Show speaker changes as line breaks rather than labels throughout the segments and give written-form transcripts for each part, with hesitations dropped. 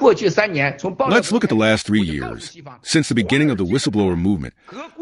Let's look at the last 3 years. Since the beginning of the whistleblower movement,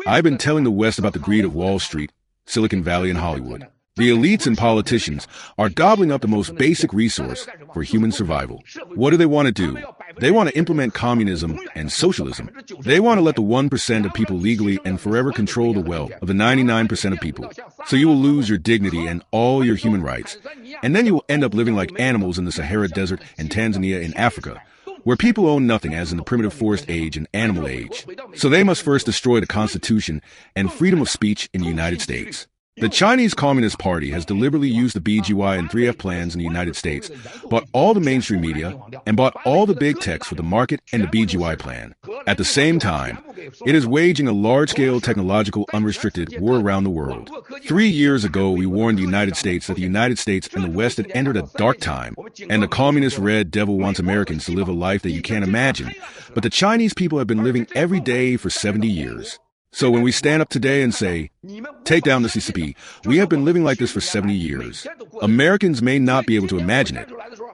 I've been telling the West about the greed of Wall Street, Silicon Valley, and Hollywood. The elites and politicians are gobbling up the most basic resource for human survival. What do they want to do? They want to implement communism and socialism. They want to let the 1% of people legally and forever control the wealth of the 99% of people. So you will lose your dignity and all your human rights. And then you will end up living like animals in the Sahara Desert and Tanzania in Africa, where people own nothing, as in the primitive forest age and animal age. So they must first destroy the Constitution and freedom of speech in the United States. The Chinese Communist Party has deliberately used the BGY and 3F plans in the United States, bought all the mainstream media, and bought all the big techs for the market and the BGY plan. At the same time, it is waging a large-scale technological unrestricted war around the world. 3 years ago, we warned the United States that the United States and the West had entered a dark time, and the communist red devil wants Americans to live a life that you can't imagine. But the Chinese people have been living every day for 70 years. So when we stand up today and say, take down the CCP, we have been living like this for 70 years. Americans may not be able to imagine it,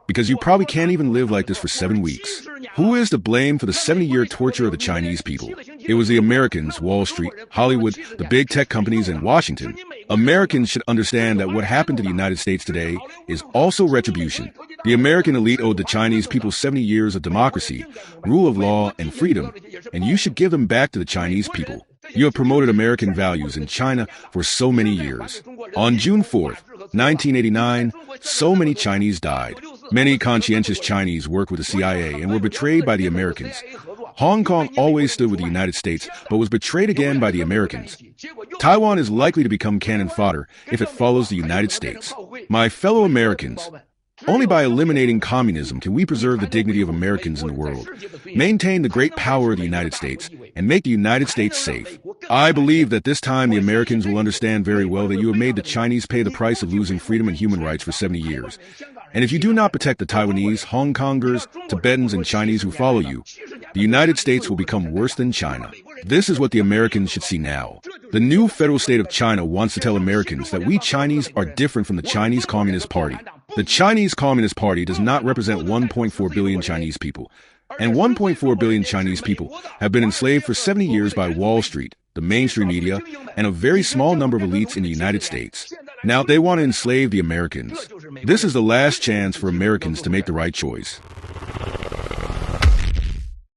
because you probably can't even live like this for 7 weeks. Who is to blame for the 70-year torture of the Chinese people? It was the Americans, Wall Street, Hollywood, the big tech companies, and Washington. Americans should understand that what happened to the United States today is also retribution. The American elite owed the Chinese people 70 years of democracy, rule of law, and freedom, and you should give them back to the Chinese people. You have promoted American values in China for so many years. On June 4th, 1989, so many Chinese died. Many conscientious Chinese worked with the CIA and were betrayed by the Americans. Hong Kong always stood with the United States, but was betrayed again by the Americans. Taiwan is likely to become cannon fodder if it follows the United States. My fellow Americans, only by eliminating communism can we preserve the dignity of Americans in the world, maintain the great power of the United States, and make the United States safe. I believe that this time the Americans will understand very well that you have made the Chinese pay the price of losing freedom and human rights for 70 years. And if you do not protect the Taiwanese, Hong Kongers, Tibetans, and Chinese who follow you, the United States will become worse than China. This is what the Americans should see now. The new federal state of China wants to tell Americans that we Chinese are different from the Chinese Communist Party. The Chinese Communist Party does not represent 1.4 billion Chinese people. And 1.4 billion Chinese people have been enslaved for 70 years by Wall Street, the mainstream media, and a very small number of elites in the United States. Now they want to enslave the Americans. This is the last chance for Americans to make the right choice.